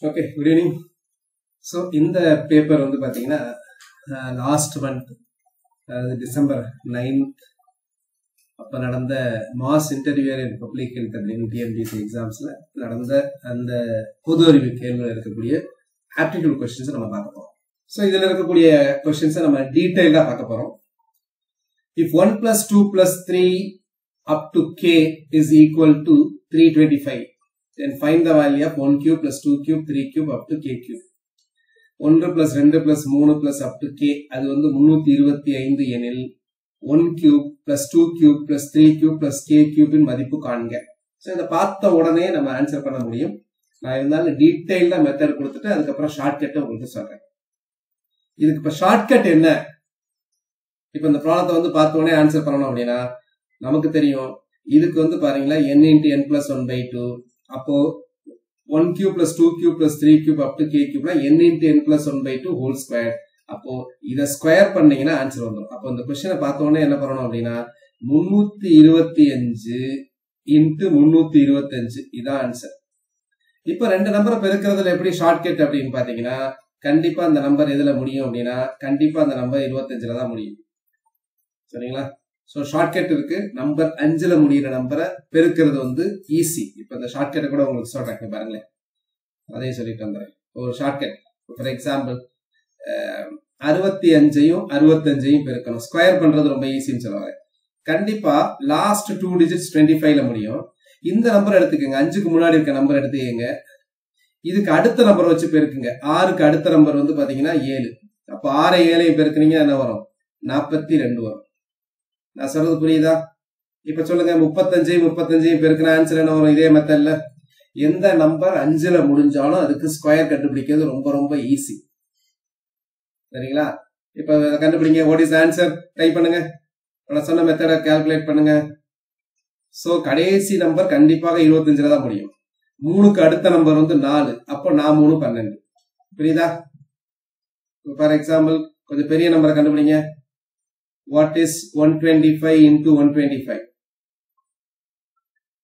Okay, good evening. So, in the paper, last month, December 9th, அப்ப நடந்த mass interview in public health அப்படின்னு TNPSC எக்ஸாம்ஸ்ல நடந்த அந்த பொது அறிவு கேள்வியில் இருக்கக்கூடிய ஆப்டிடியூட் கொஸ்டின்ஸ் நம்ம பார்க்க போறோம். ஸோ இதுல இருக்கக்கூடிய கொஸ்டின்ஸை நம்ம டீடைல்டா பார்க்க போறோம். If 1 + 2 + 3 up to k is equal to 325, then find the value of 1 cube + 2 cube 3 cube up to k cube. 1 + 2 + 3 + up to k அது 325 எனில் 1 cube + 2 cube + 3 cube + k cube இன் மதிப்பு காண்க. ஸோ இதை பார்த்த உடனே நம்ம ஆன்சர் பண்ண முடியும். நான் இருந்தாலும் டீடைல்டா மெத்தட் கொடுத்துட்டு அதுக்கப்புறம் ஷார்ட்கட்டை உங்களுக்கு சொல்றேன். இதுக்கு இப்ப ஷார்ட்கட் என்ன? இப்ப இந்த ப்ராப்ளத்தை பார்த்த உடனே ஆன்சர் பண்ணணும் அப்படின்னா நமக்கு தெரியும். இதுக்கு பாருங்களா n × n + 1/2. அப்போ 1 cube + 2 cube + 3 cube up to k cube n × n + 1/2 whole square. அப்போ இதை ஸ்கொயர் பண்ணீங்கன்னா ஆன்சர் வந்துடும். அப்போ இந்த கொஸ்டினை பார்த்த உடனே என்ன பண்ணணும் அப்படின்னா 325 × 325 இதான் ஆன்சர். இப்ப ரெண்டு நம்பரை பெருக்கிறதுல எப்படி ஷார்ட்கட் அப்படின்னு பாத்தீங்கன்னா கண்டிப்பா அந்த நம்பர் எதுல முடியும் அப்படின்னா கண்டிப்பா அந்த நம்பர் 25ல தான் முடியும். சரிங்களா? சோ ஷார்ட்கட் இருக்கு. நம்பர் 5ல முடிகிற நம்பரை பெருக்கிறது ஈஸி. இப்ப இந்த ஷார்ட்கட்டை கூட உங்களுக்கு சொல்றேன் பாருங்களேன். அதையும் சொல்லிட்டு வந்துடுறேன். ஒரு ஷார்ட்கட் ஃபார் எக்ஸாம்பிள் 65ஐயும் 65ஐயும் பெருக்கணும். ஸ்கொயர் பண்றது ரொம்ப ஈஸின்னு சொல்லுவாங்க. கண்டிப்பா லாஸ்ட் 2 டிஜிட்ஸ் 25ல முடியும். இந்த நம்பர் எடுத்துக்கங்க. 5க்கு முன்னாடி இருக்க நம்பர் எடுத்துக்கங்க. இதுக்கு அடுத்த நம்பர் வச்சு பெருக்குங்க. 6க்கு அடுத்த நம்பர் பாத்தீங்கன்னா 7. அப்ப 6 7ஐயும் பெருக்குனீங்க என்ன வரும்? 42 வரும். நான் சொல்றது புரியுதா? இப்ப சொல்லுங்க 35ஐயும் பெருக்கின ஆன்சர் என்ன வரும்? இதே மெத்தட்ல எந்த நம்பர் 5ல முடிஞ்சாலும் அதுக்கு ஸ்கொயர் கண்டுபிடிக்கிறது ரொம்ப ரொம்ப ஈஸி. சரிங்களா? இப்ப கண்டுபிடிங்க. What is answer? டைப் பண்ணுங்க. நான் சொன்ன மெத்தட கால்குலேட் பண்ணுங்க. சோ கடைசி நம்பர் கண்டிப்பாக 25ல தான் முடியும். 3க்கு அடுத்த நம்பர் 4. அப்போ 4 3 12. புரியுதா? ஃபார் எக்ஸாம்பிள் கொஞ்சம் பெரிய நம்பரை கண்டுபிடிங்க. What is 125 × 125?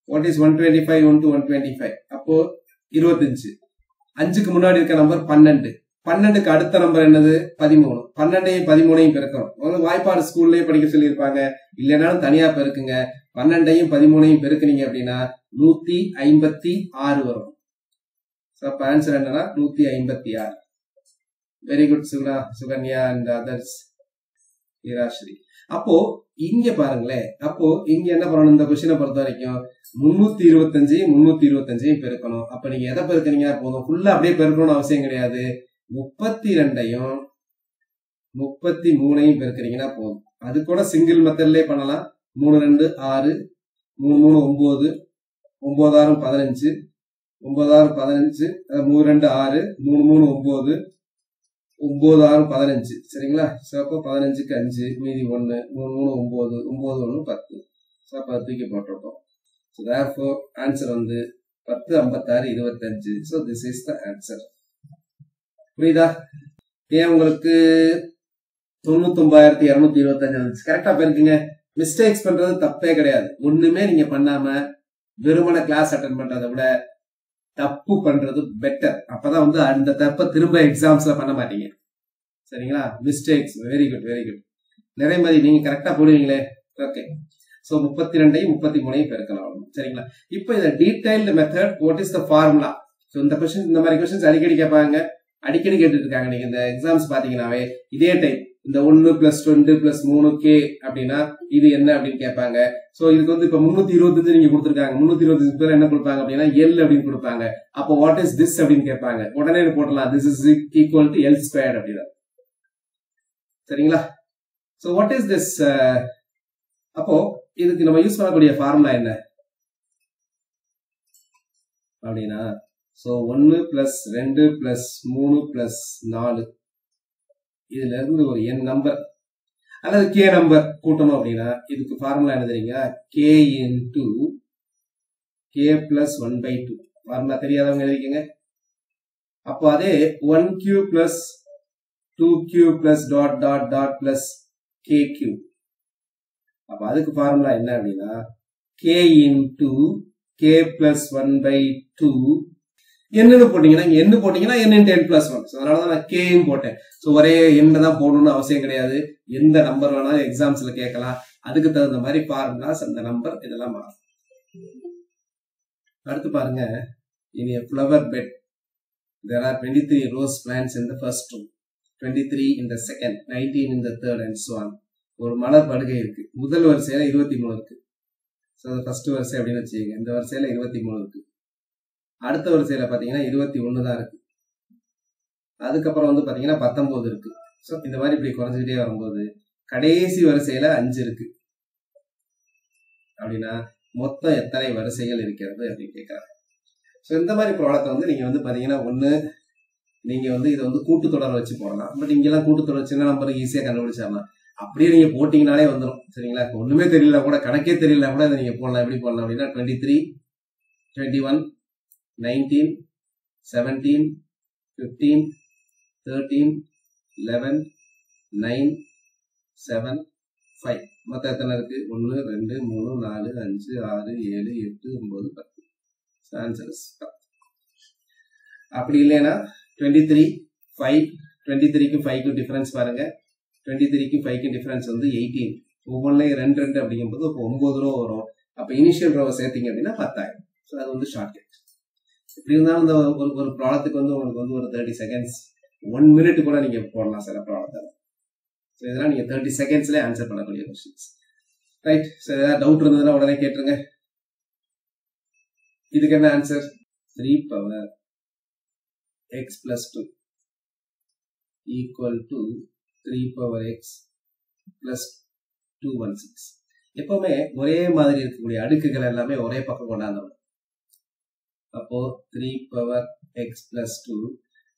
What is 125 × 125? அப்போ 25. 5க்கு முன்னாடி இருக்க நம்பர் 12. 12க்கு அடுத்த நம்பர் என்னது? 13. 12ஐயும் 13ஐயும் பெருக்கணும். வாய்ப்பாடு ஸ்கூல்லயே படிக்க சொல்லியிருப்பாங்க. இல்லைனாலும் தனியா பெருக்குங்க. 12ஐயும் 13ஐயும் பெருக்குனீங்க அப்படின்னா 156 வரும். அப்ப ஆன்சர் என்னன்னா 156. Very good Sukanya and others Heerashree. அப்போ இங்க பாருங்களேன். அப்போ இங்க என்ன பண்ணணும்? இந்த கொஸ்டினை பொறுத்த வரைக்கும் 325ஐயும் 325ஐயும் பெருக்கணும். அப்ப நீங்க எதை பெருக்குனீங்க போதும். ஃபுல்லா அப்படியே பெருக்கணும்னு அவசியம் கிடையாது. 32ஐயும் 33ஐயும் பெருக்கிறீங்கன்னா போதும். அது கூட சிங்கிள் மெத்தட்லயே பண்ணலாம். 3 2 6 3 3 9 9 6 15 9 6 15 3 2 6 3 3 9 9 6 15. சரிங்களா? அப்போ 15க்கு 5 மீதி 1 3 3 9 9 1 10. அப்ப தூக்கி போட்டிருக்கோம். So therefore answer 10 56 25. So this is the answer. புரியுதா? ஏன் உங்களுக்கு 99,225 கரெக்டா பெருக்குங்க. மிஸ்டேக்ஸ் பண்றது தப்பே கிடையாது. ஒண்ணுமே நீங்க பண்ணாம வெறுமன கிளாஸ் அட்டெண்ட் பண்றதை விட தப்பு பண்றது பெட்டர். அப்பதான் அந்த தப்ப திரும்ப எக்ஸாம்ஸ்ல பண்ண மாட்டீங்க. சரிங்களா? Mistakes very good very good. நிறைய மாதிரி நீங்க கரெக்டா போடுவீங்களே. ஓகே. சோ 32ஐயும் 33ஐயும் பெருக்கலாம். சரிங்களா? இப்போ இந்த detailed method what is the formula? So இந்த மாதிரி கொஸ்டின்ஸ் அடிக்கடி கேட்பாங்க. அடிக்கடி கேட்டுட்டு இருக்காங்க. நீங்க இந்த எக்ஸாம்ஸ் பாத்தீங்கன்னாவே இதே டைப் இந்த 1 + 2 + 3k அப்படின்னா இது என்ன அப்படின்னு கேட்பாங்க. சோ இதுக்கு இப்ப 325 நீங்க கொடுத்துருக்காங்க. 325 பேர் என்ன கொடுப்பாங்க அப்படின்னா L அப்படின்னு கொடுப்பாங்க. அப்போ வாட் இஸ் திஸ் அப்படின்னு கேட்பாங்க. உடனே போடலாம் this is equal to L² அப்படின்னா. சரிங்களா? So what is this? அப்போ இதுக்கு நம்ம யூஸ் பண்ணக்கூடிய ஃபார்முலா என்ன அப்படின்னா சோ 1 + 2 + 3 + 4 இதுல இருந்து ஒரு n நம்பர் அல்லது k நம்பர் கூட்டணும் அப்படின்னா இதுக்கு ஃபார்முலா என்ன தெரியுங்களா? k × k + 1/2. ஃபார்முலா தெரியாதவங்க எழுதிக்கங்க. அப்போ அதே 1 cube + 2 cube + ... k cube. அப்ப அதுக்கு ஃபார்முலா என்ன அப்படின்னா k × k + 1/2 என்னன்னு போட்டீங்கன்னா இங்க என்ன போட்டீங்கன்னா n into n plus 1. அதனாலதான் நான் k போட்டேன். ஸோ ஒரே என்ன தான் போடணும்னு அவசியம் கிடையாது. எந்த நம்பர் வேணாலும் எக்ஸாம்ஸ்ல கேட்கலாம். அதுக்கு தகுந்த மாதிரி ஃபார்முலாஸ் அந்த நம்பர் இதெல்லாம் மாறும். அடுத்து பாருங்க, in a flower bed there are 23 rose plants in the first row, 23 in the second, 19 in the third and so on. ஒரு மலர் படுகை இருக்கு. முதல் வரிசையில 23 இருக்கு. ஸோ ஃபர்ஸ்ட் வரிசை அப்படின்னு வச்சுக்கோங்க. இந்த வரிசையில 23 இருக்கு. அடுத்த வரிசையில பாத்தீங்கன்னா 21 தான் இருக்கு. அதுக்கப்புறம் வந்து பாத்தீங்கன்னா 19 இருக்கு. ஸோ இந்த மாதிரி இப்படி குறைஞ்சிக்கிட்டே வரும்போது கடைசி வரிசையில 5 இருக்கு. அப்படின்னா மொத்தம் எத்தனை வரிசைகள் இருக்கிறது அப்படின்னு கேட்கறாங்க. ஸோ இந்த மாதிரி ப்ராப்ளத்தை வந்து நீங்க வந்து பாத்தீங்கன்னா ஒண்ணு நீங்க வந்து இதை வந்து கூட்டுத்தொடர் வச்சு போடலாம். பட் இங்கெல்லாம் கூட்டுத்தொடர் சின்ன நம்பர் ஈஸியா கண்டுபிடிச்சிடலாம். அப்படியே நீங்க போட்டீங்கனாலே வந்துடும். சரிங்களா? ஒண்ணுமே தெரியல கூட, கணக்கே தெரியல கூட இதை நீங்க போடலாம். எப்படி போடலாம் அப்படின்னா 23, 21, 19, 17, 15, 13, 11, 9, 7, 5. மொத்தம் எத்தனை இருக்கு? 1, 2, 3, 4, 5, 6, 7, 8, 9, 10. Answer is 10. அப்படி இல்லைன்னா 23, 5, 23க்கும் 5க்கும் டிஃபரன்ஸ் பாருங்க. 23க்கும் 5க்கும் டிஃபரன்ஸ் வந்து 18. ஒவ்வொன்றையும் 2 2 அப்படிங்கும்போது இப்போ 9 ரூபா வரும். அப்போ இனிஷியல் ரூபா சேர்த்தீங்க அப்படின்னா 10,000. ஸோ அது வந்து ஷார்ட்கட். இப்படி இருந்தாலும் இந்த ஒரு ப்ராடக்ட்டுக்கு வந்து உங்களுக்கு வந்து ஒரு 30 செகண்ட்ஸ் 1 மினிட் கூட நீங்க போடலாம் சில ப்ராடக்ட். ஸோ இதெல்லாம் நீங்க 30 செகண்ட்ஸ்ல ஆன்சர் பண்ணக்கூடிய கொஸ்டின்ஸ். ரைட். ஸோ ஏதாவது டவுட் இருந்ததுன்னா உடனே கேட்டுருங்க. இதுக்கு என்ன answer? 3 power x plus 2 equal to 3 power x plus 216. எப்பவுமே ஒரே மாதிரி இருக்கக்கூடிய அடுக்குகள் எல்லாமே ஒரே பக்கம் கொண்டாந்தோம். அப்போ 3 power x plus 2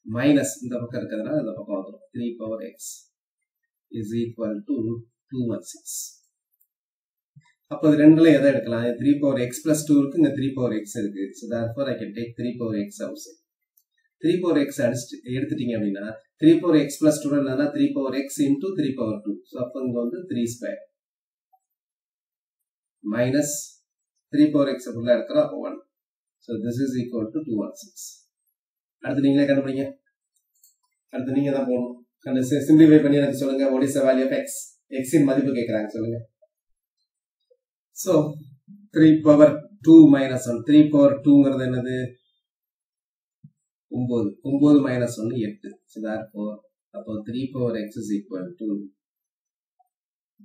மைனஸ் இந்த பக்கம் இருக்கிறதுனால இந்த பக்கம் வந்துடும். 3 power x is equal to 216. அப்போ இது ரெண்டுல எதை எடுக்கலாம்? 3 power x plus 2 இருக்கு, இங்க 3 power x இருக்கு. So therefore I can take 3 power x outside. 3 power x எடுத்துட்டீங்க அப்படின்னா 3 power x plus 2 என்னன்னா 3 power x into 3 power 2. So அப்போ இங்க வந்து 3 square minus 3 power x உள்ள இருக்கிறோம். அப்போ 1. So this is equal to 216. அடுத்து நீங்களே கண்டுபிடிங்க. அடுத்து நீங்க தான் போகணும். சிம்பிளிஃபை பண்ணி எனக்கு சொல்லுங்க. what is the value of x? x இன் மதிப்பு கேட்கறாங்க, சொல்லுங்க. So 3 power 2 minus 1. 3 power 2ங்கிறது என்னது? 9. 9 minus 1 8. So therefore அப்போ 3 power x is equal to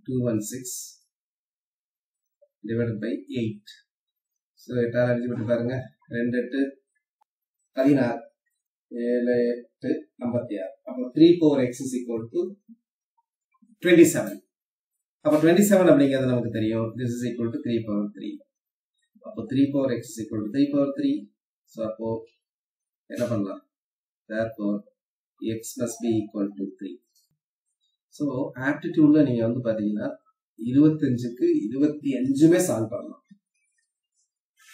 216 divided by 8. So 8 அடிச்சு விட்டு பாருங்க. 2 8 16, 7 8 56. அப்போ 3 power x is equal to 27. அப்போ 27 அப்படிங்கிறது நமக்கு தெரியும். This is equal to 3 power 3. அப்போ 3 power x is equal to 3 power 3. So அப்போ என்ன பண்ணலாம்? Therefore x must be equal to 3. So aptitudeல நீங்க வந்து பாத்தீங்கன்னா 25க்கு 25மே சால்வ் பண்ணலாம்.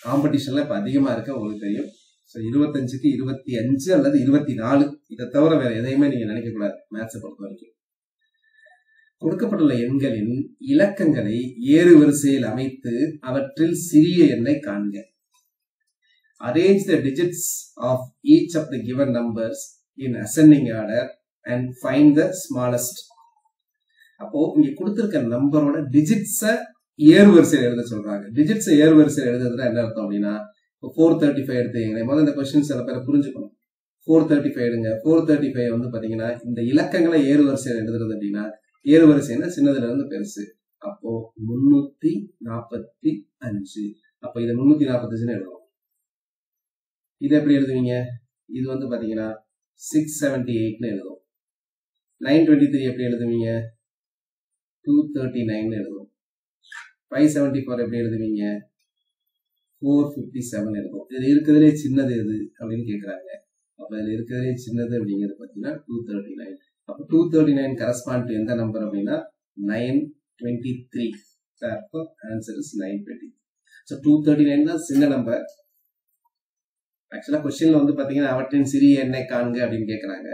காம்படிஷன்ல இப்ப அதிகமா இருக்க உங்களுக்கு தெரியும். ஸோ 25க்கு 25 அல்லது 24. இதை தவிர வேற எதையுமே நீங்க நினைக்க கூடாது மேத்ஸை பொறுத்த வரைக்கும். கொடுக்கப்பட்டுள்ள எண்களின் இலக்கங்களை ஏறு வரிசையில் அமைத்து அவற்றில் சிறிய எண்ணை காண்க. Arrange the digits of each of the given numbers in ascending order and find the smallest. அப்போ இங்க கொடுத்திருக்க நம்பரோட டிஜிட்ஸ ஏறு வரிசையில் எழுத சொல்றாங்க. டிஜிட்ஸ் ஏறு வரிசையில் எழுதுறதுனா என்ன அர்த்தம் அப்படின்னா, 435 எடுத்தீங்க. முதல்ல இந்த கொஸ்டின் சில பேரை புரிஞ்சுக்கணும். 435 எடுங்க. 435 வந்து பாத்தீங்கன்னா இந்த இலக்கங்களை ஏறு வரிசையில் எழுதுறது அப்படின்னா, ஏறு வரிசைன்னா சின்னதுல இருந்து பெருசு. அப்போ 345. அப்ப இதை 345 எழுதுவோம். இது எப்படி எழுதுவீங்க? இது வந்து பாத்தீங்கன்னா 678 எழுதுவோம். 923 எப்படி எழுதுவீங்க? 239 எழுதுவோம். 574 எப்படி எழுதுவீங்க? 457 எழுதுவோம். இதுல இருக்கிறதுலே சின்னது எது அப்படின்னு கேட்கறாங்க. அப்ப இதுல இருக்கிறதுலே சின்னது அப்படிங்கிறது பாத்தீங்கன்னா 239. அப்ப 239 கரஸ்பாண்ட் டு எந்த நம்பர் அப்படின்னா 923. therefore answer is 923. so 239 தான் சின்ன நம்பர். ஆக்சுவலா கொஸ்டின்ல வந்து பாத்தீங்கன்னா அவற்றின் சிறிய எண்ணை காண்க அப்படின்னு கேட்கறாங்க.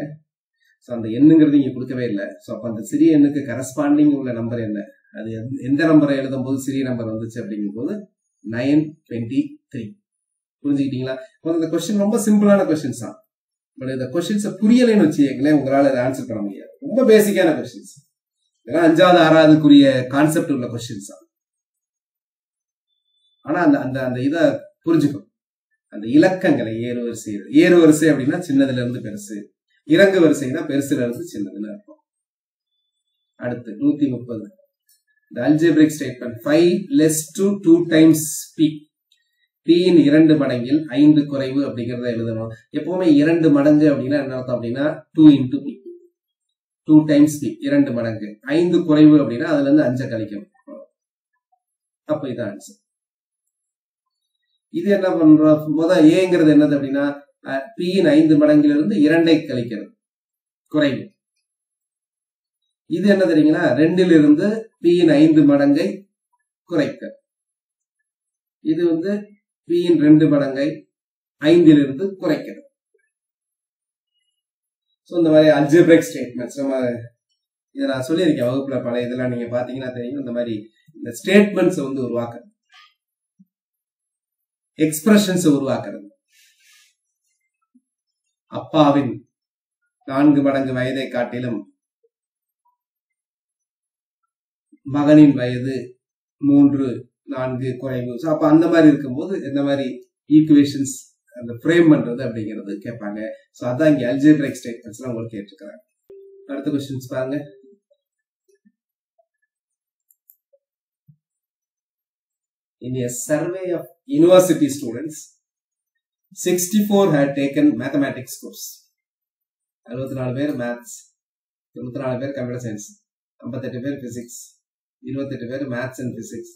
ஸோ அந்த எண்ணுங்கிறது இங்க கொடுக்கவே இல்லை. ஸோ அப்போ அந்த சிறிய எண்ணுக்கு கரஸ்பாண்டிங் உள்ள நம்பர் என்ன? அது எந்த நம்பரை எழுதும் போது சிறிய நம்பர் வந்துச்சு அப்படிங்கும் போது 923. புரிஞ்சுக்கிட்டீங்களா? இந்த கொஸ்டின் ரொம்ப சிம்பிளான கொஸ்டின்ஸ் தான். பட் இந்த கொஸ்டின்ஸை புரியலைன்னு வச்சுக்கங்களேன், உங்களால இதை ஆன்சர் பண்ண முடியாது. ரொம்ப பேசிக்கான கொஸ்டின்ஸ். இதெல்லாம் 5வது 6வதுக்குரிய கான்செப்ட் உள்ள கொஸ்டின்ஸ் தான். ஆனா அந்த அந்த அந்த இதை புரிஞ்சுக்கும். அந்த இலக்கங்களை ஏறு வரிசை அப்படின்னா சின்னதுல இருந்து பெருசு, இறங்கு வரிசைனா பெருசுல இருந்து சின்னதுன்னு இருக்கும். அடுத்து 130. The algebraic statement 5 less to 2 times p. p இன் 2 மடங்கில் 5 குறைவு அப்படிங்கறத எழுதணும். எப்பவுமே 2 மடங்கு அப்படின்னா என்ன அர்த்தம் அப்படின்னா 2 into p, 2 times p, 2 மடங்கு. 5 குறைவு அப்படின்னா அதுல இருந்து 5 கழிக்கணும். அப்ப இது ஆன்சர். இது என்ன பண்றோம், முதல் ஏங்கிறது என்னது அப்படின்னா p இன் 5 மடங்கிலிருந்து 2ஐ கழிக்கிறது, குறைவு. இது என்ன தெரியுங்களா, 2லிருந்து p இன் 5 மடங்கை குறைக்க. இது வந்து p இன் 2 மடங்கை 5லிருந்து குறைக்கிறது. இந்த மாதிரி அல்ஜிப்ரைக் ஸ்டேட்மெண்ட்ஸ் நம்ம இதை நான் சொல்லியிருக்கேன் வகுப்புல, பல இதெல்லாம் நீங்க பாத்தீங்கன்னா தெரியும். இந்த மாதிரி இந்த ஸ்டேட்மெண்ட்ஸ் வந்து உருவாக்குறது, எக்ஸ்பிரஷன்ஸ் உருவாக்குறது. அப்பாவின் 4 மடங்கு வயதை காட்டிலும் மகனின் வயது 3, 4 குறைவு. அப்ப அந்த மாதிரி இருக்கும்போது இந்த மாதிரி ஈக்குவேஷன்ஸ் அந்த ஃப்ரேம் பண்றது அப்படிங்கிறது கேட்பாங்க. சோ அதான் இங்க அல்ஜிப்ரைக் ஸ்டேட்மெண்ட்ஸ் எல்லாம் உங்களுக்கு கேட்டிருக்கிறாங்க. அடுத்த क्वेश्चंस பாருங்க. In a survey of university students, 64 had taken mathematics course. 64 பேர் மேத்ஸ், 94 பேர் கம்ப்யூட்டர் சயின்ஸ், 58 பேர் பிசிக்ஸ், 28 பேர் மேத்ஸ் அண்ட் பிசிக்ஸ்,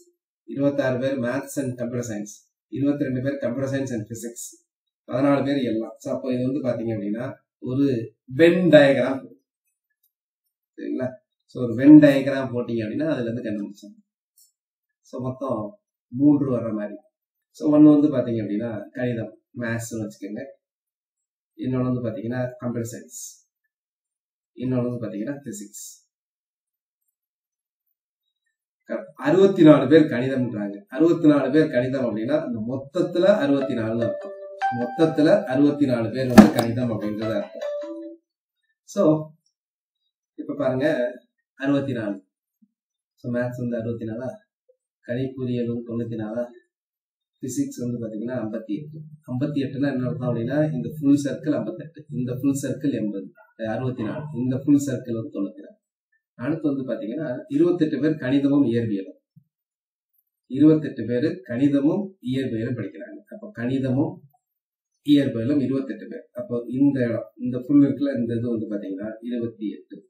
26 பேர் மேத்ஸ் அண்ட் கம்ப்யூட்டர் சயின்ஸ், 22 பேர் கம்ப்யூட்டர் சயின்ஸ் அண்ட் பிசிக்ஸ், 14 பேர் எல்லாம். ஸோ அப்போ இது வந்து பாத்தீங்க அப்படின்னா ஒரு வென் டயக்ராம், சரிங்களா? ஸோ ஒரு வென் டயக்ராம் போட்டீங்க அப்படின்னா அதுல இருந்து கண்டுபிடிச்சாங்க. ஸோ மொத்தம் 3 வர்ற மாதிரி. ஸோ ஒன்று வந்து பாத்தீங்க அப்படின்னா கணிதம், மேத்ஸ்ன்னு வச்சுக்கோங்க. இன்னொன்று வந்து பாத்தீங்கன்னா கம்ப்யூட்டர் சயின்ஸ், இன்னொன்று வந்து பாத்தீங்கன்னா பிசிக்ஸ். 64 பேர் கணிதம்ன்றாங்க. 64 பேர் கணிதம் அப்படின்னா அந்த மொத்தத்துல 64 அர்த்தம். மொத்தத்துல 64 பேர் வந்து கணிதம் அப்படின்றது அர்த்தம். சோ இப்ப பாருங்க 64. சோ மேத்ஸ் வந்து 64, கணிப்பொறியியல் 94, பிசிக்ஸ் வந்து பாத்தீங்கன்னா 58. 58னா என்ன அர்த்தம் அப்படின்னா இந்த ஃபுல் சர்க்கிள் 58, இந்த ஃபுல் சர்க்கிள் 80, 64, இந்த ஃபுல் சர்க்கிள் வந்து 94. அடுத்து வந்து பாத்தீங்கன்னா 28 பேர் கணிதமும் இயற்பியலும், 28 பேர் கணிதமும் இயற்பியலும் படிக்கிறாங்க. அப்ப கணிதமும் இயற்பியலும் 28 பேர். அப்போ இந்த இடம், இந்த ஃபுல் இருக்குல்ல, இந்த இது வந்து பாத்தீங்கன்னா 28.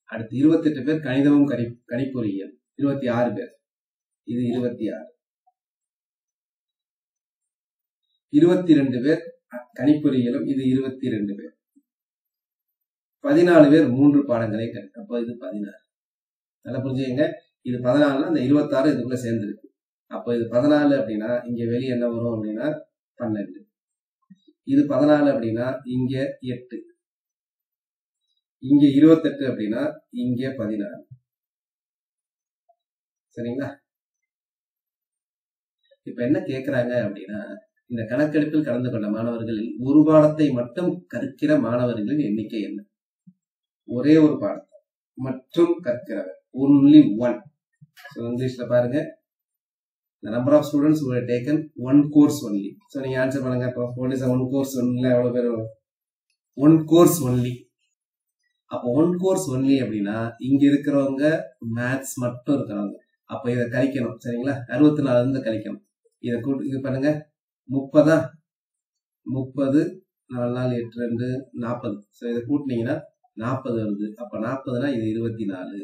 அடுத்து 28 பேர் கணிதமும் கணிப்பொறியியல், 26 பேர், இது 26. 22 பேர் கணிப்பொறியியலும், இது 22 பேர். 14 பேர் 3 பாடங்களை கற்க. அப்போ இது 16. நல்லா புரிஞ்சுங்க, இது 14னா இந்த 26 இதுக்குள்ள சேர்ந்துருக்கு. அப்போ இது 14 அப்படின்னா இங்க வெளியே என்ன வரும் அப்படின்னா 12. இது 14 அப்படின்னா இங்க 8, இங்க 28 அப்படின்னா இங்க 16. சரிங்களா? இப்ப என்ன கேக்குறாங்க அப்படின்னா இந்த கணக்கெடுப்பில் கலந்து கொண்ட மாணவர்களில் ஒரு பாடத்தை மட்டும் கற்கிற மாணவர்களின் எண்ணிக்கை என்ன? ஒரே ஒரு பாடத்தை மட்டும் கற்கிறவர், only one. So இங்கிலீஷ்ல பாருங்க, the number of students who have taken one course only. So நீங்க ஆன்சர் பண்ணுங்க. இப்போ what is one course only? எவ்வளவு பேர்? one course only. அப்போ one course only அப்படின்னா இங்க இருக்கிறவங்க மேத்ஸ் மட்டும் இருக்கிறவங்க. அப்ப இதை கழிக்கணும், சரிங்களா? 64 இருந்து கழிக்கணும். இதை கூட்டு இது பண்ணுங்க, 30, 30, 4 நாள் 8, 2, 40. ஸோ இதை கூட்டினீங்கன்னா 40 வருது. அப்ப 40னா இது 24.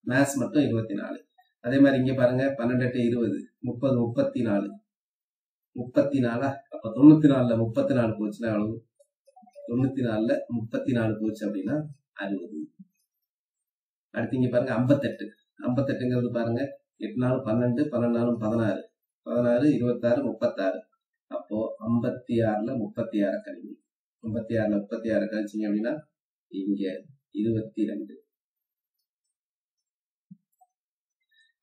மேத்ஸ் மட்டும் 24. அதே மாதிரி இங்க பாருங்க, 12, 8, 20, 30, 34, 34. அப்ப 94ல 34 போச்சுன்னா எவ்வளவு? 94ல 34 போச்சு அப்படின்னா 60. அடுத்து இங்க பாருங்க 58. 58ங்கிறது பாருங்க 8 நாள் 12, 12 நாளும் 16, 16, 26, 36. அப்போ 56ல 36 கழிங்க. 56ல 36 கழிச்சிங்க அப்படின்னா இங்க 22.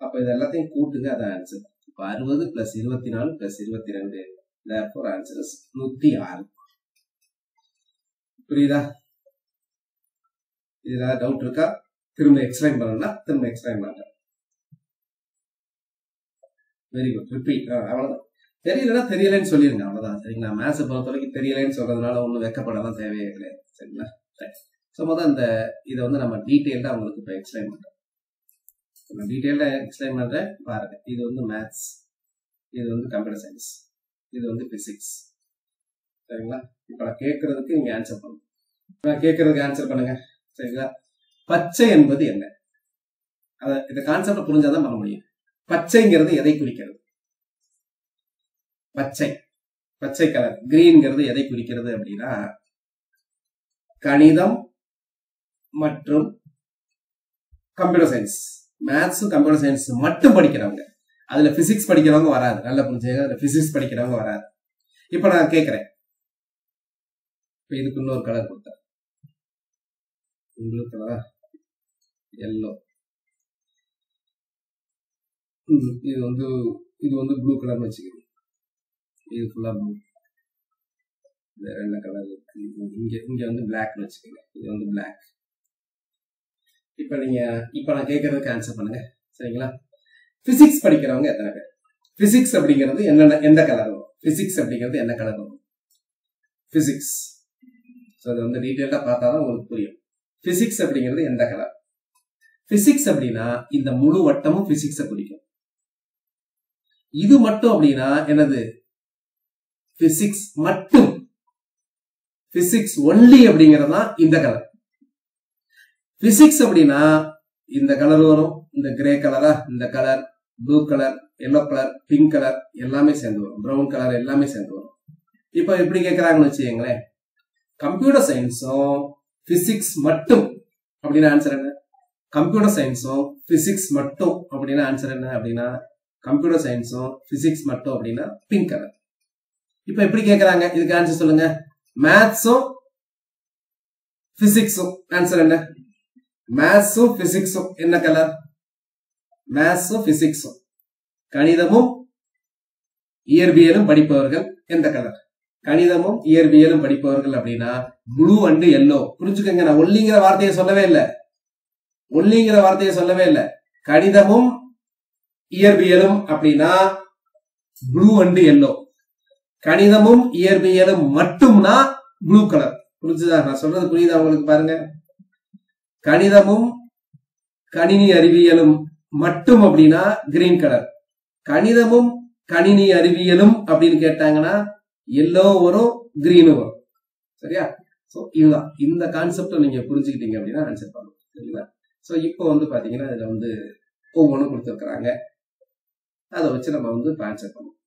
அப்ப இது எல்லாத்தையும் கூட்டுங்க, அதான் ஆன்சர். 60 + 24 + 22. Therefore answer is 106. புரியுதா? இதுல டவுட் இருக்கா? திரும்ப எக்ஸ்பிளைன் பண்ணணும்னா திரும்ப எக்ஸ்பிளைன் பண்றேன். Very good. ரிப்பீட். அவ்வளவுதான். தெரியலன்னா தெரியலன்னு சொல்லிருங்க. அவ்வளவுதான். சரிங்களா? மேத்ஸை பொறுத்த வரைக்கும் தெரியலன்னு சொல்றதுனால ஒன்றும் வெக்கப்படலாம் தேவையே கிடையாது. சரிங்களா? ஸோ முதல் இதை வந்து நம்ம டீட்டெயில்டா உங்களுக்கு இப்போ எக்ஸ்பிளைன் பண்றேன். நான் டீட்டெயில்டா எக்ஸ்பிளைன் பண்றேன் பாருங்க. இது வந்து மேத்ஸ், இது வந்து கம்ப்யூட்டர் சயின்ஸ், இது வந்து பிசிக்ஸ். சரிங்களா? இப்போ நான் கேட்கறதுக்கு நீங்க ஆன்சர் பண்ணுங்க. நான் கேட்கறதுக்கு ஆன்சர் பண்ணுங்க. சரிங்களா? பச்சை என்பது என்ன? இந்த கான்செப்ட் புரிஞ்சாதான் பண்ண முடியும். பச்சைங்கிறது எதை குறிக்கிறது? பச்சை, பச்சை கலர் கிரீன்ங்கிறது எதை குறிக்கிறது அப்படின்னா கணிதம் மற்றும் கம்ப்யூட்டர் சயின்ஸ். மேத்ஸும் கம்ப்யூட்டர் சயின்ஸ் மட்டும் படிக்கிறவங்க, அதுல பிசிக்ஸ் படிக்கிறவங்க வராது. நல்லா புரிஞ்சுங்க. அதுல பிசிக்ஸ் படிக்கிறவங்க வராது. இப்ப நான் கேட்கிறேன், இதுக்கு இன்னொரு கலர் கொடுத்தேன். உங்களுக்கு கலர் எல்லோ. இது வந்து ப்ளூ கலர்னு வச்சுக்கோங்க. இது ஃபுல்லா ப்ளூ. வேற என்ன கலர் இருக்கு? இங்க வந்து பிளாக்னு வச்சுக்கோங்க. இது வந்து பிளாக். இப்ப நான் கேட்கறதுக்கு ஆன்சர் பண்ணுங்க. சரிங்களா? பிசிக்ஸ் படிக்கிறவங்க எத்தனை பேர்? பிசிக்ஸ் அப்படிங்கிறது எந்த கலர் வரும்? பிசிக்ஸ் அப்படிங்கிறது என்ன கலர் வரும்? பிசிக்ஸ். ஸோ அது வந்து டீட்டெயிலா பார்த்தாதான் உங்களுக்கு புரியும். பிசிக்ஸ் அப்படிங்கிறது எந்த கலர்? பிசிக்ஸ் அப்படின்னா இந்த முழு வட்டமும் பிசிக்ஸை குறிக்கும். இது மட்டும் அப்படின்னா என்னது? பிசிக்ஸ் மட்டும். பிசிக்ஸ் ஒன்லி அப்படிங்கிறது தான் இந்த கலர். பிசிக்ஸ் அப்படின்னா இந்த கலர் வரும், இந்த கிரே கலரா, இந்த colour, blue colour, yellow colour, pink colour எல்லாமே சேர்ந்து வரும், பிரவுன் கலர் எல்லாமே சேர்ந்து வரும். இப்ப எப்படி கேட்கறாங்கன்னு வச்சுக்கோங்களேன், கம்ப்யூட்டர் சயின்ஸும் பிசிக்ஸ் மட்டும் அப்படின்னு ஆன்சர் என்ன? கம்ப்யூட்டர் சயின்ஸும் பிசிக்ஸ் மட்டும் அப்படின்னா ஆன்சர் என்ன அப்படின்னா கம்ப்யூட்டர் சயின்ஸும் பிசிக்ஸ் மட்டும் அப்படின்னா பிங்க் கலர். இப்ப எப்படி கேட்கறாங்க, இதுக்கு ஆன்சர் சொல்லுங்க. மேத்ஸும் பிசிக்ஸும் ஆன்சர் என்ன? மேத்ஸும் பிசிக்ஸும் என்ன கலர்? மேத்ஸும் பிசிக்ஸும் கணிதமும் இயற்பியலும் படிப்பவர்கள் எந்த கலர்? கணிதமும் இயற்பியலும் படிப்பவர்கள் அப்படின்னா ப்ளூ அண்ட் எல்லோ. புரிஞ்சுக்கங்க, நான் ஒல்லிங்கிற வார்த்தையை சொல்லவே இல்லை. ஒல்லிங்கிற வார்த்தையை சொல்லவே இல்லை. கணிதமும் இயற்பியலும் அப்படின்னா ப்ளூ அண்ட் எல்லோ. கணிதமும் இயற்பியலும் மட்டும்னா ப்ளூ கலர். புரிஞ்சுதா? நான் சொல்றது புரியுதா உங்களுக்கு? பாருங்க, கணிதமும் கணினி அறிவியலும் மட்டும் அப்படின்னா கிரீன் கலர். கணிதமும் கணினி அறிவியலும் அப்படின்னு கேட்டாங்கன்னா எல்லோ வரும், கிரீனும் வரும். சரியா? சோ இதுதான். இந்த கான்செப்ட் நீங்க புரிஞ்சுக்கிட்டீங்க அப்படின்னா ஆன்சர் பண்ணணும். சரிங்களா? சோ இப்போ வந்து பாத்தீங்கன்னா இதுல வந்து ஒவ்வொன்றும் கொடுத்துருக்குறாங்க. அதை வச்சு நம்ம வந்து ஆன்சர் பண்ணுவோம்.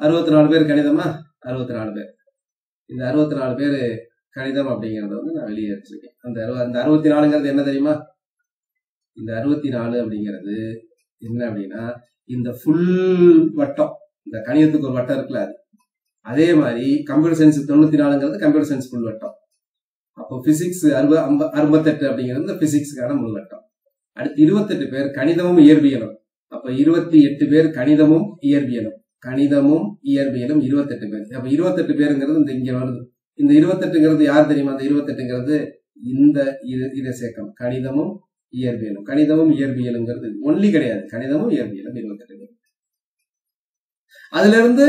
64 பேர் கணிதமா? 64 பேர். இந்த 64 பேர் கணிதம் அப்படிங்கறத வந்து நான் வெளியே வச்சிருக்கேன். அந்த 64ங்கிறது என்ன தெரியுமா? இந்த 64 அப்படிங்கிறது என்ன அப்படின்னா இந்த ஃபுல் வட்டம், இந்த கணிதத்துக்கு ஒரு வட்டம் இருக்குல்ல, அது அதே மாதிரி கம்ப்யூட்டர் சயின்ஸ் 94ங்கிறது கம்ப்யூட்டர் சயின்ஸ் ஃபுல் வட்டம். அப்போ பிசிக்ஸ் 68 அப்படிங்கிறது இந்த பிசிக்ஸுக்கான முழு வட்டம். அடுத்து 28 பேர் கணிதமும் இயற்பியலும். அப்ப 28 பேர் கணிதமும் இயற்பியலும். கணிதமும் இயற்பியலும் 28 பேர். அப்ப 28 பேருங்கிறது இந்த இங்க வருது. இந்த 28ங்கிறது யார் தெரியுமா? அந்த 28ங்கிறது இந்த இதை சேர்க்கணும். கணிதமும் இயற்பியலும். கணிதமும் இயற்பியலுங்கிறது ஒன்லி கிடையாது. கணிதமும் இயற்பியலும் 28 பேர். அதுல இருந்து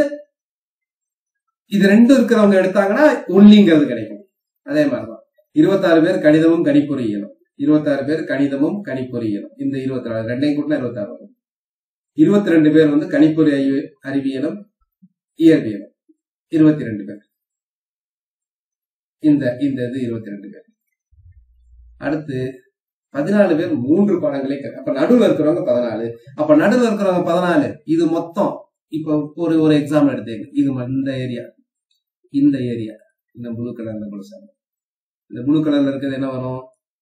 இது ரெண்டும் இருக்கிறவங்க எடுத்தாங்கன்னா ஒன்லிங்கிறது கிடைக்கும். அதே மாதிரிதான் 26 பேர் கணிதமும் கணிப்பொறியியலும். 26 பேர் கணிதமும் கணிப்பொறியியலும். இந்த 24 ரெண்டையும் கூட்டினா 26 வரும். 22 பேர் வந்து கணிப்பொறி அறிவியலும் இயற்பியலும். 22 பேர். இந்த இது 22 பேர். அடுத்து 14 பேர் 3 பாடங்களே. அப்ப நடுவில் இருக்கிறவங்க 14. அப்ப நடுவில் இருக்கிறவங்க 14. இது மொத்தம். இப்ப ஒரு எக்ஸாம்பிள் எடுத்தேன். இது இந்த ஏரியா இந்த ப்ளூ கலர்ல இந்த ப்ளூ கலர்ல இருக்கிறது என்ன வரும்?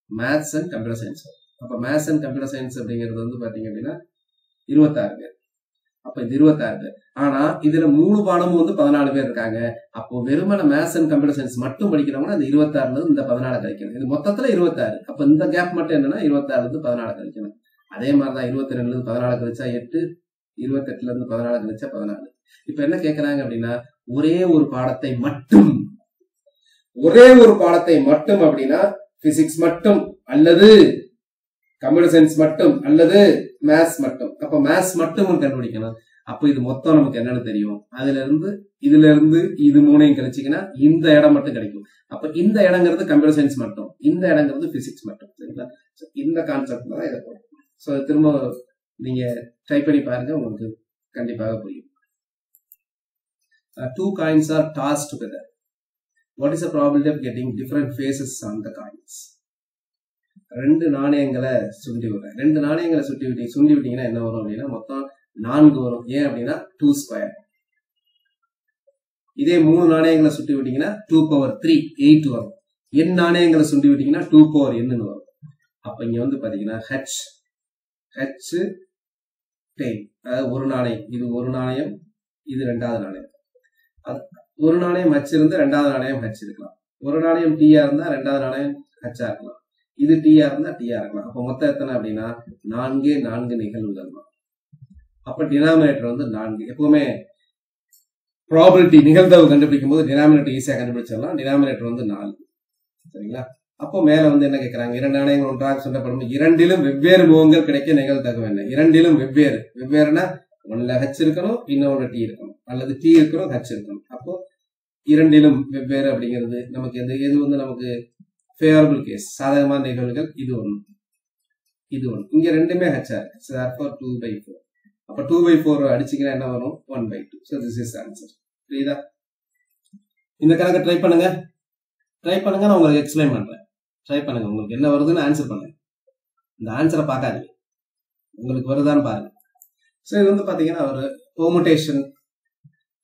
Maths and computer science. அப்ப மேத்ஸ் அண்ட் கம்ப்யூட்டர் சயின்ஸ் அப்படிங்கிறது வந்து பாத்தீங்க அப்படின்னா 26 பேர். அப்ப இது 26 பேர். ஆனா இதுல 3 பாடமும் வந்து 14 பேர் இருக்காங்க. அப்போ வெறுமன மேத்ஸ் அண்ட் கம்ப்யூட்டர் சயின்ஸ் மட்டும் படிக்கிறவங்க அந்த 26ல இந்த 14 கழிக்கணும். இது மொத்தத்துல 26. அப்ப இந்த கேப் மட்டும் என்னன்னா 26ல இருந்து 14 கழிக்கணும். அதே மாதிரிதான் 22ல இருந்து 14 கழிச்சா 8, 28ல இருந்து 14 கழிச்சா 14. இப்ப என்ன கேக்குறாங்க அப்படின்னா ஒரே ஒரு பாடத்தை மட்டும் அப்படின்னா பிசிக்ஸ் மட்டும் அல்லது கம்ப்யூட்டர் சயின்ஸ் மட்டும் அல்லது மேத்ஸ் மட்டும். அப்ப மேத்ஸ் மட்டும் கண்டுபிடிக்கணும். அப்ப இது மொத்தம் நமக்கு என்னன்னு தெரியும். இதுல இருந்து இது மூணையும் கழிச்சிங்கன்னா இந்த இடம் மட்டும் கிடைக்கும். அப்ப இந்த இடங்கிறது கம்ப்யூட்டர் சயின்ஸ் மட்டும், இந்த இடங்கிறது பிசிக்ஸ் மட்டும். சரிங்களா? இந்த கான்செப்ட் தான் இதை போடும். ஸோ திரும்ப நீங்க ட்ரை பண்ணி பாருங்க, உங்களுக்கு கண்டிப்பாக புரியும். 2 coins are tossed together. What is the probability of getting different faces on the coins? 2 நாணயங்களை சுண்டி விடுறேன். 2 நாணயங்களை சுண்டி விட்டீங்கன்னா என்ன வரும் அப்படின்னா மொத்தம் 4 வரும். ஏன் அப்படின்னா 2 ஸ்கொயர். இதே 3 நாணயங்களை சுட்டி விட்டீங்கன்னா 2 power 3 8 வரும். n நாணயங்களை சுண்டி விட்டீங்கன்னா 2 power n வரும். அப்ப இங்க வந்து பாத்தீங்கன்னா h டெய்ல், அதாவது ஒரு நாணயம், இது ஒரு நாணயம், இது 2வது நாணயம். ஒரு நாணயம் h இருந்து 2வது நாணயம் h இருக்கலாம். ஒரு நாணயம் t இருந்தா 2வது நாணயம் h இருக்கலாம். இது t இருந்தா t இருக்கலாம். அப்ப மொத்தம் எத்தனை அப்படின்னா 4 நிகழ்வுகள். அப்ப டினாமினேட்டர் வந்து 4. எப்பவுமே ப்ராபபிலிட்டி நிகழ்தகவு கண்டுபிடிக்கும் போது டினாமினேட்டர் ஈஸியா கண்டுபிடிச்சிடலாம். டினாமினேட்டர் வந்து 4. சரிங்களா? அப்போ மேல வந்து என்ன கேட்கறாங்க, 2 நாணயங்கள் ஒன்றாக சொல்லப்படும் இரண்டிலும் வெவ்வேறு முகங்கள் கிடைக்க நிகழ்தகவு என்ன? இரண்டிலும் வெவ்வேறுனா ஒன்னுல h இருக்கணும், இன்னொன்னு t இருக்கணும், அல்லது t இருக்கணும் h இருக்கணும். அப்போ இரண்டிலும் வெவ்வேறு அப்படிங்கிறது நமக்கு எது வந்து நமக்கு ஃபேவரபிள் கேஸ், சாதகமான நிகழ்வுகள். இது ஒண்ணு. இங்க ரெண்டுமே h இருக்கு. So therefore 2/4. அப்ப 2/4 அடிச்சீங்கன்னா என்ன வரும்? 1/2. So this is answer. புரியுதா? இந்த கணக்கை ட்ரை பண்ணுங்க. நான் உங்களுக்கு எக்ஸ்பிளைன் பண்றேன். ட்ரை பண்ணுங்க. உங்களுக்கு என்ன வருதுன்னு ஆன்சர் பண்ணுங்க. இந்த ஆன்சரை பார்க்காதீங்க, உங்களுக்கு வருதான்னு பாருங்க. ஸோ இது வந்து பாத்தீங்கன்னா ஒரு பெர்முடேஷன்,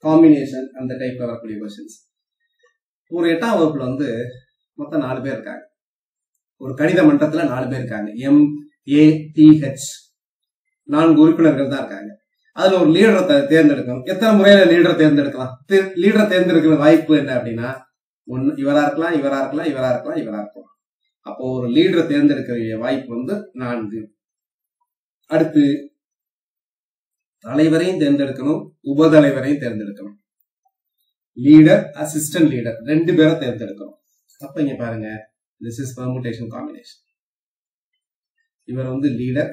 காம்பினேஷன் அந்த டைப்ல வரக்கூடிய கொஸ்டின்ஸ். ஒரு 8ஆம் வகுப்புல வந்து மொத்தம் 4 பேர் இருக்காங்க. ஒரு கணித மன்றத்துல 4 பேர் இருக்காங்க. MATH 4 உறுப்பினர்கள் தான் இருக்காங்க. அதுல ஒரு லீடரை தேர்ந்தெடுக்கணும். எத்தனை முறையில லீடரை தேர்ந்தெடுக்கலாம்? லீடரை தேர்ந்தெடுக்கிற வாய்ப்பு என்ன அப்படின்னா இவரா இருக்கலாம். அப்போ ஒரு லீடரை தேர்ந்தெடுக்கிற வாய்ப்பு வந்து 4. அடுத்து தலைவரையும் தேர்ந்தெடுக்கணும், உபதலைவரையும் தேர்ந்தெடுக்கணும். லீடர், அசிஸ்டன்ட் லீடர் 2 பேரை தேர்ந்தெடுக்கணும். அப்ப இங்க பாருங்க, this is permutation combination. இவர் வந்து லீடர்,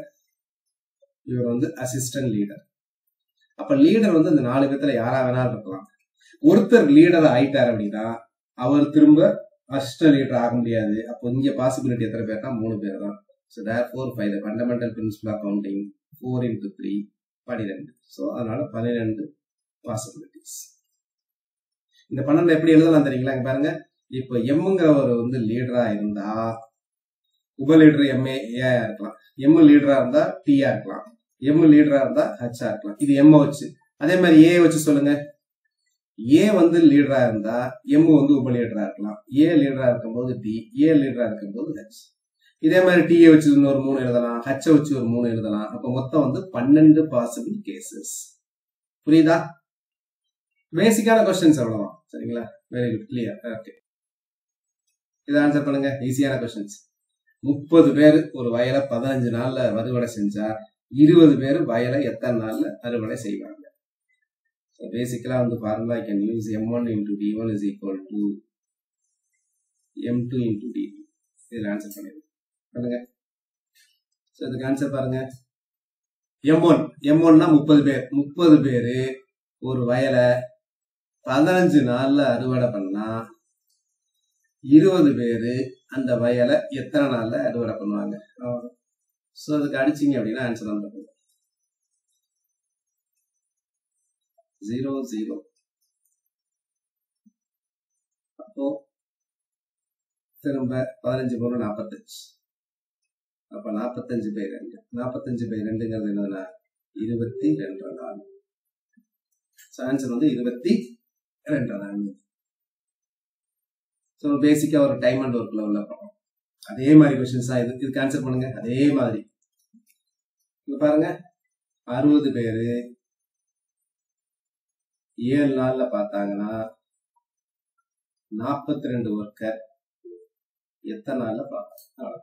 இவர் வந்து அசிஸ்டன்ட் லீடர். அப்ப லீடர் வந்து இந்த 4 பேர்த்துல யாரா வேணாலும் இருக்கலாம். ஒருத்தர் லீடர் ஆயிட்டார் அப்படின்னா அவர் திரும்ப அசிஸ்டன்ட் லீடர் ஆக முடியாது. அப்போ இங்க பாசிபிலிட்டி எத்தனை பேர்னா 3 பேர் தான். So therefore by the fundamental principle of counting 4 into 3 12. So அதனால 12 பாசிபிலிட்டிஸ். இந்த 12 எப்படி எழுதலாம் தெரியுங்களா? இங்க பாருங்க, இப்போ எம்ங்கிறவர் வந்து லீடரா இருந்தா உப லீடர் MA இருக்கலாம், எம் லீடரா இருந்தா டிஆ இருக்கலாம், எம் லீடரா இருந்தா ஹெச்ஆ இருக்கலாம். இது எம் வச்சு. அதே மாதிரி ஏ வச்சு சொல்லுங்க. ஏ வந்து லீடரா இருந்தா எம் வந்து உப லீடரா இருக்கலாம். ஏ லீடரா இருக்கும்போது டி, ஏ லீடரா இருக்கும்போது ஹெச். இதே மாதிரி டிஏ வச்சு இன்னொரு 3 எழுதலாம், ஹெச் வச்சு ஒரு 3 எழுதலாம். அப்ப மொத்தம் வந்து 12 பாசிபிள் கேசஸ். புரியுதா? பேசிக்கான கொஸ்டின்ஸ் அவ்வளவுதான். சரிங்களா? Very good, clear. ஓகே, இதை ஆன்சர் பண்ணுங்க. ஈஸியான கொஸ்டின்ஸ். 30 பேர் ஒரு வயலை 15 நாள்ல அறுவடை செஞ்சா 20 பேர் வயலை எத்தனை நாள்ல அறுவடை செய்வாங்க? பேசிக்கலா வந்து formula I can use M1 into D1 is equal to M2 into D2. இதுல ஆன்சர் பண்ணுங்க. சோ இதுக்கு ஆன்சர் பாருங்க. M1னா 30 பேரு ஒரு வயலை 15 நாள்ல அறுவடை பண்ணா 20 பேரு அந்த வயலை எத்தனை நாள்ல அறுவடை பண்ணுவாங்க? சோ அதுக்கு அடிச்சீங்க அப்படின்னா ஆன்சர் வந்துடும் 0 0. அப்போ திரும்ப 15 3 45. அப்ப 45 பை 2. 45 பை 2ங்கிறது என்னதுன்னா 22 நாள். ஆன்சர் வந்து 22 நாள். ஸோ பேசிக்கா ஒரு டைம் அண்ட் ஒர்க்ல உள்ள படம். அதே மாதிரி கொஸ்டின்ஸ் தான் இதுக்கு ஆன்சர் பண்ணுங்க. அதே மாதிரி பாருங்க, 60 பேரு 7 நாள்ல பார்த்தாங்கன்னா 42 ஒர்க்கர் எத்தனை நாள்ல பார்ப்பாங்க? 7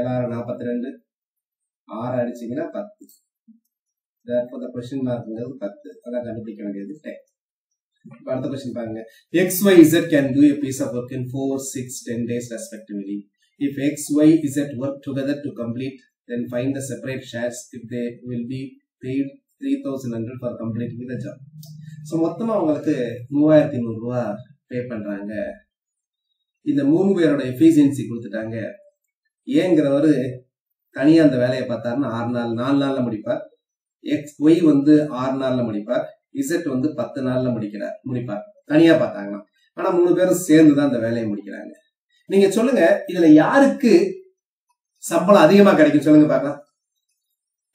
6 42, 6 அடிச்சீங்கன்னா 10. therefore the question mark is 10 அத கண்டுபிடிக்க வேண்டியது 10 அடுத்த क्वेश्चन பாருங்க x y z can do a piece of work in 4 6 10 days respectively if x y z work together to complete then find the separate shares if they will be paid 3100 for completing the job so மொத்தமா உங்களுக்கு 3300 ரூபாய் பே பண்றாங்க இந்த மூணு பேரோட efficiency கொடுத்துட்டாங்க ஏங்கறவரு தனியா அந்த வேலையை பார்த்தாருன்னா 4 நாள்ல முடிப்பார் y வந்து 6 நாள்ல முடிப்பார் z வந்து 10 நாள்ல முடிப்பார் தனியா பார்த்தாங்கன்னா ஆனா மூணு பேரும் சேர்ந்து தான் அந்த வேலையை முடிக்கிறாங்க நீங்க சொல்லுங்க இதுல யாருக்கு சம்பளம் அதிகமா கிடைக்கும் சொல்லுங்க பார்க்கலாம்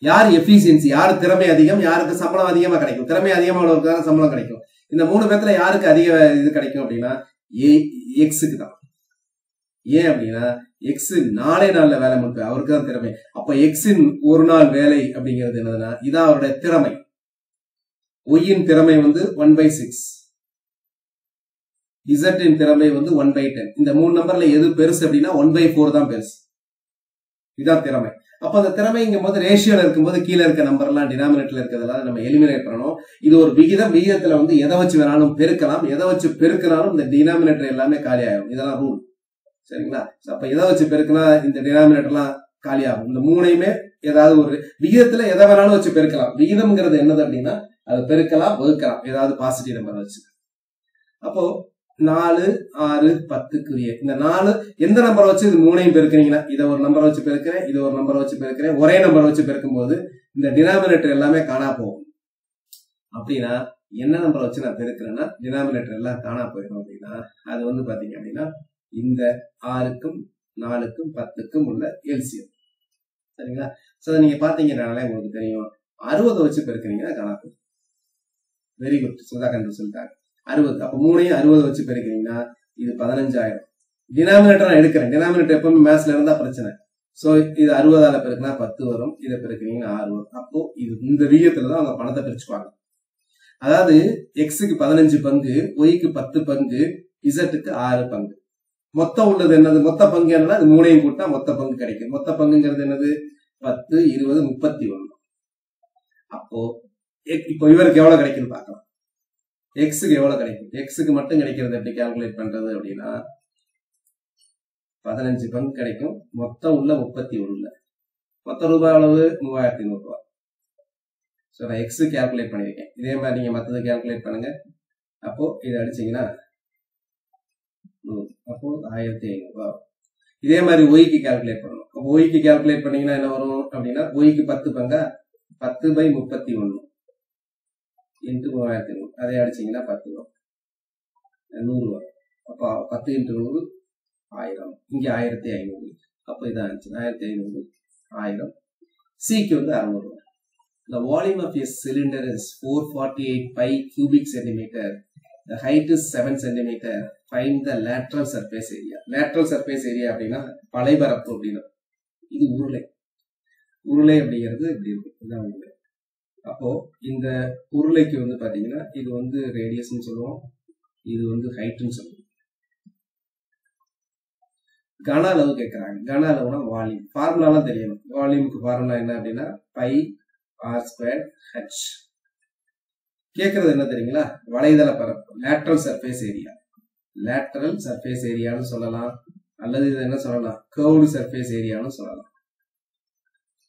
யார் எஃபிஷியன்சி யார் திறமை அதிகம் யாருக்கு சம்பளம் அதிகமா கிடைக்கும் திறமை அதிகமா உள்ளவருக்கு சம்பளம் கிடைக்கும் இந்த மூணு பேர்ல யாருக்கு அதிக இது கிடைக்கும் அப்படின்னா எக்ஸுக்கு தான் ஏன் அப்படின்னா எக்ஸ் 4 நாள்ல வேலை முடிப்பு அவருக்கு தான் திறமை அப்ப எக்ஸின் ஒரு நாள் வேலை அப்படிங்கிறது என்னதுன்னா இதான் அவருடைய திறமை ஒய்யின் திறமை வந்து 1/6 இசட்டின் திறமை வந்து 1/10 இந்த மூணு நம்பர்ல எது பெருசு அப்படின்னா 1/4 தான் பெருசு இதான் திறமை அப்ப அந்த திறமைங்கும் போது ரேஷியோல இருக்கும்போது கீழே இருக்க நம்பர் எல்லாம் டினாமினேட்டர்ல இருக்கிறதெல்லாம் நம்ம எலிமினேட் பண்ணணும் இது ஒரு விகிதத்துல வந்து எதை வச்சு வேணாலும் பெருக்கலாம் எதை வச்சு பெருக்கினாலும் இந்த டினாமினேட்டர் எல்லாமே காலி ஆகும் இதெல்லாம் ரூல் சரிங்களா அப்ப எதை வச்சு பெருக்கினா இந்த டினாமினேட்டர்லாம் காலி ஆகும் இந்த மூணையுமே ஏதாவது ஒரு விகிதத்துல எதை வேணாலும் வச்சு பெருக்கலாம் விகிதம்ங்கிறது என்னது அப்படின்னா அதை பெருக்கலாம் வகுக்கலாம் ஏதாவது பாசிட்டிவ் நம்பர் வச்சு அப்போ 4 6 10 இந்த 4 எந்த நம்பரை வச்சு இது மூணையும் பெருக்கிறீங்கன்னா இதை ஒரு நம்பரை வச்சு பெருக்கிறேன் இதை ஒரு நம்பரை வச்சு பெருக்கிறேன் ஒரே நம்பரை வச்சு பெருக்கும் போது இந்த டினாமினேட்டர் எல்லாமே காணா போகும் அப்படின்னா என்ன நம்பரை வச்சு நான் பெருக்கிறேன்னா டினாமினேட்டர் எல்லாம் காணா போயிடும் அப்படின்னா அது வந்து பாத்தீங்க அப்படின்னா இந்த 6க்கும் 4க்கும் 10க்கும் உள்ள எல்சிஎம் சரிங்களா சோ நீங்க பாத்தீங்கன்னாலே உங்களுக்கு தெரியும் 60 வச்சு பெருக்கிறீங்கன்னா காணா போகும் வெரி குட் சுதா கண்டு சொல்லிட்டாங்க 60 அப்ப மூணையும் 60 வச்சு பெருக்கிறீங்கன்னா இது 15000 டினாமினேட்டர் நான் எடுக்கிறேன் டினாமினேட்டர் எப்பவுமே மேத்ஸ்ல இருந்தா பிரச்சனை சோ இது 60ஆல பெருக்கினா 10 வரும் இதை பெருக்கிறீங்கன்னா 6 வரும் அப்போ இது இந்த விகிதத்துலதான் அவங்க பணத்தை பிரிச்சுப்பாங்க அதாவது எக்ஸுக்கு 15 பங்கு ஒய்க்கு 10 பங்கு இசட்டுக்கு 6 பங்கு மொத்தம் உள்ளது என்னது மொத்த பங்கு என்னன்னா இது மூணையும் கூட்டா மொத்த பங்கு கிடைக்கும் மொத்த பங்குங்கிறது என்னது 10 20 31 அப்போ இப்போ இவருக்கு எவ்வளவு கிடைக்குன்னு பார்க்கலாம் எக்ஸுக்கு எவ்வளவு கிடைக்கும் எக்ஸுக்கு மட்டும் கிடைக்கிறது எப்படி கால்குலேட் பண்றது அப்படின்னா 15 பங்கு கிடைக்கும் மொத்தம் உள்ள 31 மொத்த ரூபாய் அளவு 3500 ரூபாய் சோ நான் எக்ஸ் கால்குலேட் பண்ணிருக்கேன் இதே மாதிரி நீங்க மத்தது கால்குலேட் பண்ணுங்க அப்போ இதை அடிச்சீங்கன்னா அப்போ 1500 ரூபாய் இதே மாதிரி ஒய்க்கு கால்குலேட் பண்ணணும் அப்போ ஒய்க்கு கால்குலேட் பண்ணீங்கன்னா என்ன வரும் அப்படின்னா ஒய்க்கு 10 பங்கா 10/31 இன்ட்டு 3500 அதே அடிச்சீங்கன்னா 10 வரும் 100 வரும் அப்போ 10 × 100 1000 இங்க 1500 அப்போ இதான் ஆன்சர் 1500 1000 சிக்கு வந்து 600 வரும் The volume of a cylinder is 448 pi cubic centimeter. The height is 7 centimeter. Find the lateral surface area. Lateral surface area அப்படின்னா பளைபரப்பு அப்படின்னா இது உருளை அப்படிங்கிறது இப்படி இருக்கு இதுதான் உருளை அப்போ இந்த உருளைக்கு வந்து பாத்தீங்கன்னா இது வந்து ரேடியஸ்ன்னு சொல்லுவோம் இது வந்து ஹைட்னு சொல்லுவோம் கன அளவு கேட்கறாங்க கன அளவுனா வால்யூம் ஃபார்முலாலாம் தெரியணும் வால்யூமுக்கு ஃபார்முலா என்ன அப்படின்னா பை r² h கேக்குறது என்ன தெரியுங்களா வளைதள பரப்பு லேட்டரல் சர்ஃபேஸ் ஏரியான்னு சொல்லலாம் அல்லது இது என்ன சொல்லலாம் கர்வ்டு சர்ஃபேஸ் ஏரியான்னு சொல்லலாம்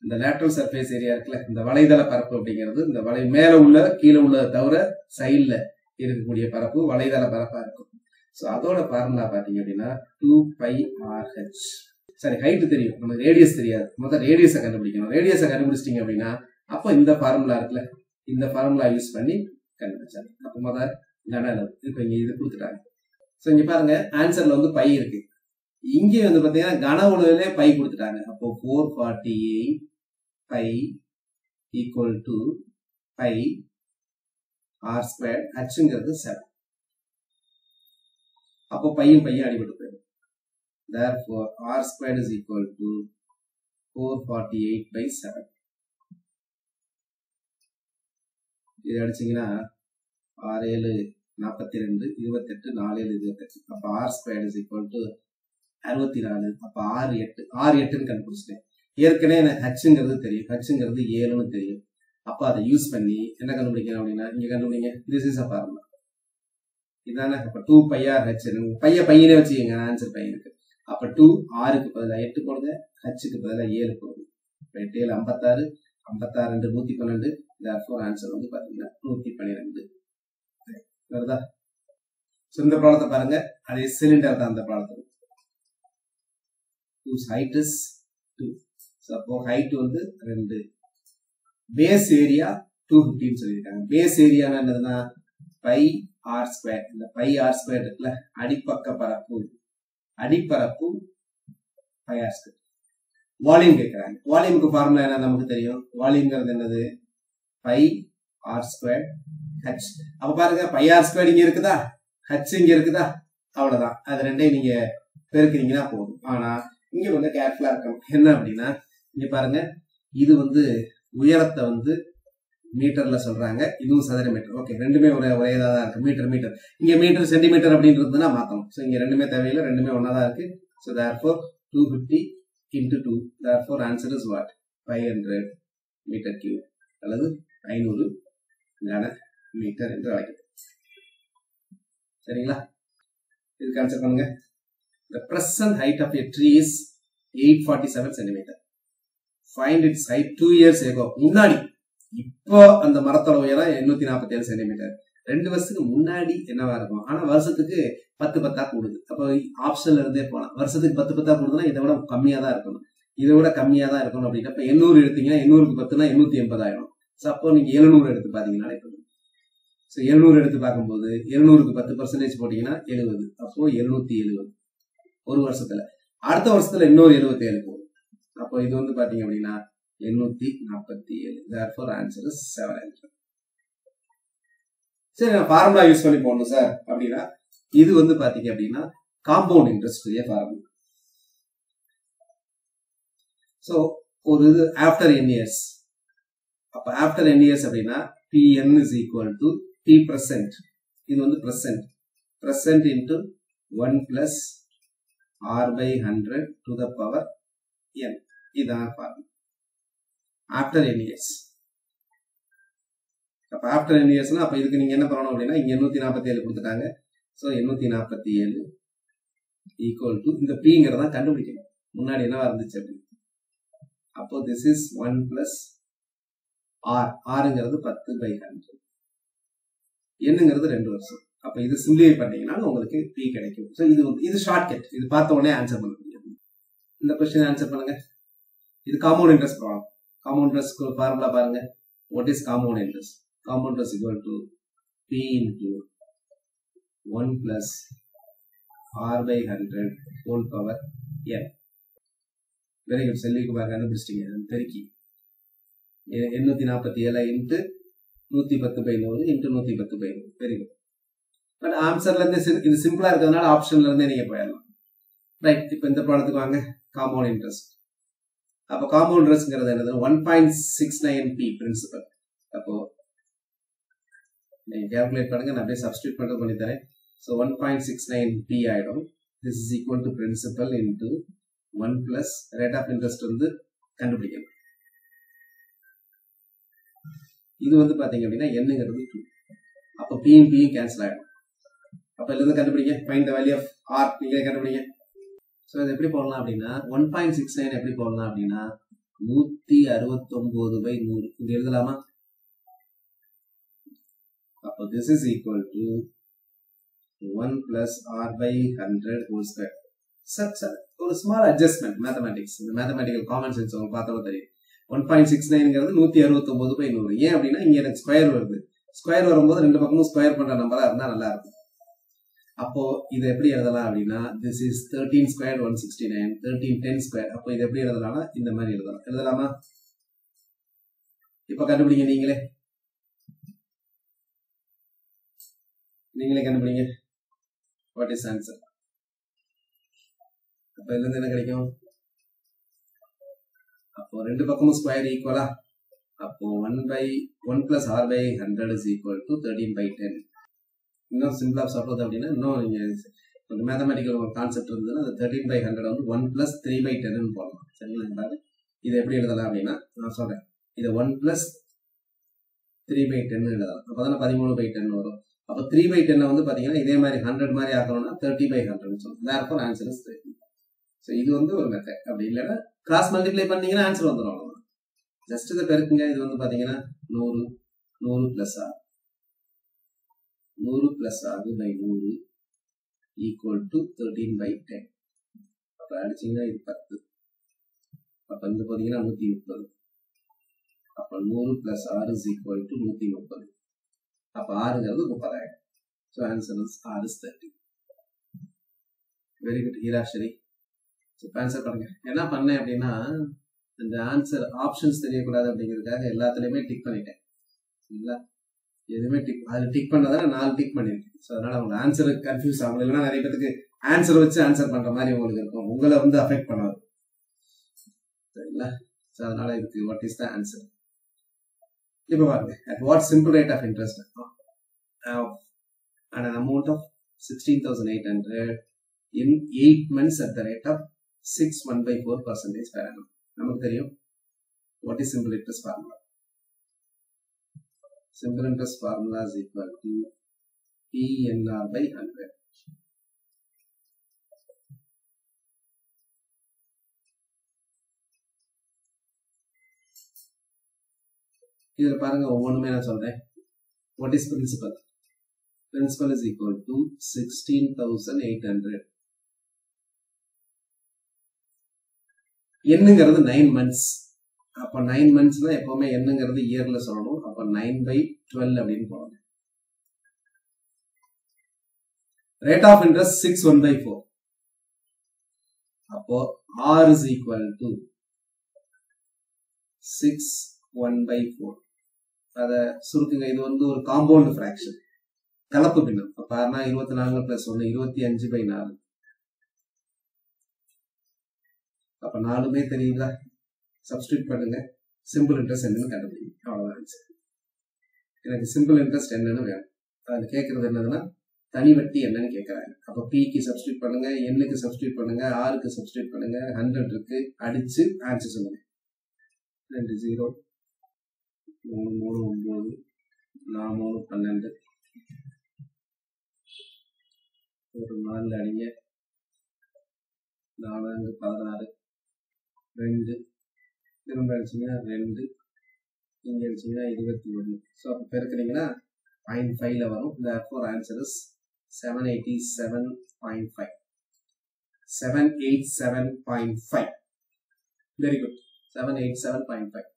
இந்த லேட்டரல் சர்ஃபேஸ் ஏரியா இருக்குல்ல இந்த வளைதள பரப்பு அப்படிங்கிறது இந்த மேல உள்ள கீழே உள்ளதை தவிர சைட்ல இருக்கக்கூடிய பரப்பு வளைதள பரப்பா இருக்கும் சோ அதோட ஃபார்முலா பாத்தீங்க அப்படின்னா 2πrh சரி ஹைட் தெரியும் நமக்கு ரேடியஸ் தெரியாது முதல்ல ரேடியஸை கண்டுபிடிக்கணும் ரேடியஸை கண்டுபிடிச்சிட்டீங்க அப்படின்னா அப்போ இந்த ஃபார்முலா இருக்குல்ல இந்த ஃபார்முலா யூஸ் பண்ணி கண்டுபிடிச்சாங்க அப்போ முதல்ல கன அளவு இப்ப இங்க இது கொடுத்துட்டாங்க சோ இங்க பாருங்க ஆன்சர்ல வந்து பை இருக்கு இங்க வந்து பாத்தீங்கன்னா கன அளவுல பை கொடுத்துட்டாங்க அப்போ 448 pi equal to pi r² hங்கிறது 7 அப்போ பையும் அடிபட்டு போயிடும் therefore r² is equal to 448/7 இது அடிச்சீங்கன்னா 6 7 42 28 4 7 28 அப்ப r² is equal to 64 அப்ப 6 8 ன்னு கண்டுபிடிச்சிட்டேன் ஏற்கனவே எனக்கு ஹச்ங்கிறது தெரியும் ஹச்ங்கிறது 7ன்னு தெரியும் அப்போ அதை யூஸ் பண்ணி என்ன கண்டுபிடிக்கணும் அப்படின்னா இங்கே கண்டுபிடிங்க. திஸ் இஸ் அ ஃபார்முலா இதானே. அப்போ 2 πr/h பையனே வச்சுக்கோங்க, ஆன்சர் பையனுக்கு. அப்போ 2 6க்கு பதிலாக 8 போடுங்க, ஹச்சுக்கு பதிலாக 7 போடுங்க. 8 7 56, 56 2 112. தேர்ஃபோர் ஆன்சர் வந்து பார்த்தீங்கன்னா 112 வருதா? ஸோ இந்த ப்ராப்ளத்தை பாருங்க, அதே சிலிண்டர் தான் அந்த ப்ராப்ளத்துக்கு. whose height is 2. ஸோ அப்போ ஹைட் வந்து 2, பேஸ் ஏரியா 250 சொல்லியிருக்காங்க. பேஸ் ஏரியானா என்னதுன்னா πr². இந்த πr² இருக்குல்ல, அடிப்பக்க பரப்பு, அடிப்பரப்பு πr². வால்யூம் கேட்கிறாங்க. வால்யூமுக்கு ஃபார்முலா என்ன நமக்கு தெரியும். வால்யூம்ங்கிறது என்னது πr²h. அப்ப பாருங்க πr² இங்க இருக்குதா, h இங்க இருக்குதா, அவ்வளவுதான். அது ரெண்டையும் நீங்க பெருக்கிறீங்கன்னா போதும். ஆனா இங்க கொஞ்சம் கேர்ஃபுல்லா இருக்கணும். என்ன அப்படின்னா இங்க பாருங்க, இது வந்து உயரத்தை வந்து மீட்டர்ல சொல்றாங்க, இதுவும் சதுர மீட்டர். ஓகே, ரெண்டுமே ஒரே இதாக தான் இருக்கு. மீட்டர் இங்க மீட்டர் சென்டிமீட்டர் அப்படின்றதுனா மாத்தணும். ஸோ இங்க ரெண்டுமே தேவையில்லை, ரெண்டுமே ஒன்னா தான் இருக்கு. So therefore 250 into 2, therefore answer is what? 500 metre cube அல்லது 500 கன மீட்டர் என்று அழைக்கிறது. சரிங்களா? இதுக்கு ஆன்சர் பண்ணுங்க. The present height of a tree is 847 centimeter. Find its height 2 years ago. முன்னாடி, இப்போ அந்த மரத்தோட உயரம் 847 சென்டிமீட்டர். 2 வருஷத்துக்கு முன்னாடி என்னவா இருக்கும். ஆனா வருஷத்துக்கு 10 கூடுது. அப்போ ஆப்ஷன்ல இருந்தே போலாம். வருஷத்துக்கு 10 கூடுதுன்னா இதை விட கம்மியா தான் இருக்கணும். இதை விட கம்மியா தான் இருக்கணும் அப்படின்னா 800 எடுத்தீங்கன்னா 800க்கு 10னா 880 ஆயிடும். ஸோ அப்போ நீங்க 700 எடுத்து பாத்தீங்கன்னா இப்போ, ஸோ 700 எடுத்து பார்க்கும்போது 700க்கு 10% போட்டீங்கன்னா 70. அப்போ 770 ஒரு வருஷத்துல. அடுத்த வருஷத்துல இன்னொரு 77 போகும். அப்போ இது வந்து பாத்தீங்க அப்படின்னா 847. therefore answer is 700. சரி, நான் ஃபார்முலா யூஸ் பண்ணி போடணும் சார் அப்படின்னா இது வந்து பாத்தீங்க அப்படின்னா காம்பவுண்ட் இன்ட்ரெஸ்ட் ஃபார்முலா. ஸோ ஒரு இது ஆஃப்டர் n years. அப்ப ஆஃப்டர் n years அப்படின்னா Pn is equal to P present. இது வந்து present into 1 plus R by 100 to the power n. இதான் ஃபார்முலா ஆஃப்டர் n years. அப்ப ஆஃப்டர் n yearsனா அப்ப இதுக்கு நீங்க என்ன பண்ணணும் அப்படின்னா இங்க 847 கொடுத்துட்டாங்க. ஸோ 847 ஈக்குவல் டு இந்த Pங்கிறத கண்டுபிடிக்கணும். முன்னாடி என்னவா இருந்துச்சு அப்படின்னு. அப்போ this is 1 plus R. Rங்கிறது 10 by 100. என்னங்கிறது 2 வருஷம். அப்ப இது சிம்பிளிஃபை பண்ணீங்கன்னா உங்களுக்கு P கிடைக்கும். ஸோ இது ஷார்ட்கட். இது பார்த்த உடனே ஆன்சர் பண்ண முடியும். இந்த क्वेश्चन ஆன்சர் பண்ணுங்க. இது compound interest problem. Compound interest formula பாருங்க. What is compound interest? Compound interest equal to P into 1 plus R by 100 whole power n. Very good. செல்விக்கு பாருங்க, கண்டுபிடிச்சிட்டீங்க. பெருக்கி 847 into 110/100 into 110/100. Very good. But ஆன்சர்ல இருந்து இது சிம்பிளா இருக்கிறதுனால ஆப்ஷன்ல இருந்தே நீங்க போயிடலாம். ரைட். இப்போ இந்த ப்ராப்ளத்துக்கு வாங்க. Compound interest. அப்போ காம்பவுண்ட் இன்ட்ரெஸ்ட்ங்கிறது என்னது? 1.69p principal. அப்போ நீங்க கால்குலேட் பண்ணுங்க, நான் அப்படியே சப்ஸ்டிட்யூட் பண்றது பண்ணி தரேன். ஸோ 1.69p ஆயிடும். This is equal to principal into 1 plus rate of interest வந்து கண்டுபிடிக்கணும். இது வந்து பாத்தீங்க அப்படின்னா என்னங்கிறது 2. அப்போ பியும் கேன்சல் ஆயிடும். அப்ப இதுல இருந்து கண்டுபிடிங்க. Find the value of r. நீங்களே கண்டுபிடிங்க. ஸோ இது எப்படி போடலாம் அப்படின்னா 1.69 எப்படி போடலாம் அப்படின்னா 169/100 இது எழுதலாமா? அப்போ this is equal to 1 plus r by 100 whole square. Sir ஒரு ஸ்மால் அட்ஜஸ்ட்மெண்ட். மேத்தமேட்டிக்ஸ், இந்த மேத்தமேட்டிக்கல் காமன் சென்ஸ் உங்களுக்கு பார்த்தாலும் தெரியும். 1.69ங்கிறது 169/100. ஏன் அப்படின்னா இங்க எனக்கு ஸ்கொயர் வருது. ஸ்கொயர் வரும்போது ரெண்டு பக்கமும் ஸ்கொயர் பண்ற நம்பரா இருந்தா நல்லா இருக்கும். அப்போ இதை எப்படி எழுதலாம் அப்படின்னா this is 13 squared 169, 13 10 squared. அப்போ இது எப்படி எழுதலாம்னா இந்த மாதிரி எழுதலாமா? இப்ப கண்டுபிடிங்க. நீங்களே கண்டுபிடிங்க. What is answer? அப்ப இதுல இருந்து என்ன கிடைக்கும்? அப்போ ரெண்டு பக்கமும் ஸ்கொயர் ஈக்குவலா? அப்போ 1 plus r by 100 is equal to 13/10. இன்னும் சிம்பிளா சொல்றது அப்படின்னா இன்னும் நீங்க கொஞ்சம் மேத்தமேட்டிக்கல் கான்செப்ட் இருந்ததுன்னா அந்த 13/100 வந்து 1 plus 3/10 போடலாம். சரிங்களா? இது எப்படி எழுதலாம் அப்படின்னா நான் சொல்றேன். இதை 1 plus 3/10 எழுதலாம். அப்பதான் 13/10 வரும். அப்ப 3/10 வந்து பாத்தீங்கன்னா இதே மாதிரி 100 மாதிரி ஆக்கணும்னா 30/100 சொல்லணும். therefore answer is 30. ஸோ இது வந்து ஒரு மெத்தட். அப்படி இல்லைன்னா கிராஸ் மல்டிப்ளை பண்ணீங்கன்னா ஆன்சர் வந்துடும். ஜஸ்ட் இதை பெருக்குங்க. இது வந்து பாத்தீங்கன்னா 100 100 பிளஸ் ஆர் 100 பிளஸ் ஆறு பை 100 ஈக்குவல் டு 13/10. அப்ப அடிச்சீங்கன்னா இது 10. அப்ப இந்த பாத்தீங்கன்னா 130. அப்ப 100 பிளஸ் ஆறு இஸ் ஈக்குவல் டு 130. அப்ப ஆறுங்கிறது 30,000. So answer is R is 30. Very good Heerashree. So answer பண்ணுங்க. என்ன பண்ணேன் அப்படின்னா இந்த ஆன்சர் ஆப்ஷன்ஸ் தெரியக்கூடாது அப்படிங்கிறதுக்காக எல்லாத்துலயுமே டிக் பண்ணிட்டேன். சரிங்களா? எதுவுமே டிக் அதில் டிக் பண்ணதால 4 டிக் பண்ணியிருக்கேன். ஸோ அதனால அவங்க ஆன்சர் கன்ஃபியூஸ் ஆகும். இல்லைன்னா நிறைய பேருக்கு ஆன்சர் வச்சு ஆன்சர் பண்ற மாதிரி உங்களுக்கு இருக்கும். உங்களை வந்து அஃபெக்ட் பண்ணாது. சரிங்களா? ஸோ அதனால இதுக்கு வாட் இஸ் த ஆன்சர்? இப்போ பாருங்க. At what simple rate of interest and an amount of 16,800 in 8 months at the rate of 6.1/4% per annum. நமக்கு தெரியும் what is simple interest formula. Simple interest formula is equal to PNR by 100. இதுல பாருங்க ஒவ்வொன்றுமே நான் சொல்றேன். What is principal? Principal is equal to 16,800. என்னங்கிறது 9 months. அப்ப 9 monthsனா எப்பவுமே என்னங்கிறது இயர்ல சொல்லணும். அப்ப 9/12 அப்படின்னு போடணும். Rate of interest 6.1/4. அப்போ R is equal to 6.1/4. அத சுருக்குங்க. இது வந்து ஒரு காம்பவுண்ட் ஃபிராக்ஷன், கலப்பு பின்னம். அப்ப 24 பிளஸ் 1 25/4. அப்ப 4மே தெரியுதா? சப்ஸ்டியூட் பண்ணுங்க. சிம்பிள் இன்ட்ரெஸ்ட் என்னன்னு கண்டுபிடிங்க. அவ்வளவுதான். எனக்கு சிம்பிள் இன்ட்ரெஸ்ட் என்னன்னு வேணும். அது கேட்கறது என்னதுன்னா தனி வட்டி என்னன்னு கேட்கறாங்க. அப்ப பிக்கு சப்ஸ்டியூட் பண்ணுங்க, எண்ணுக்கு சப்ஸ்டியூட் பண்ணுங்க, ஆருக்கு சப்ஸ்டியூட் பண்ணுங்க. 100 இருக்கு, அடிச்சு ஆன்சர் சொல்லுங்க. 2 0 3 3 9 4 3 12 ஒரு 4 அடிங்க. 4 16 2 திரும்ப அடிச்சிங்கன்னா 2 இங்க அடிச்சிங்கன்னா 21. ஸோ அப்போ பெருக்கிறீங்கன்னா 0.5ல வரும். therefore answer is 787.5. 787.5. Very good. 787.5.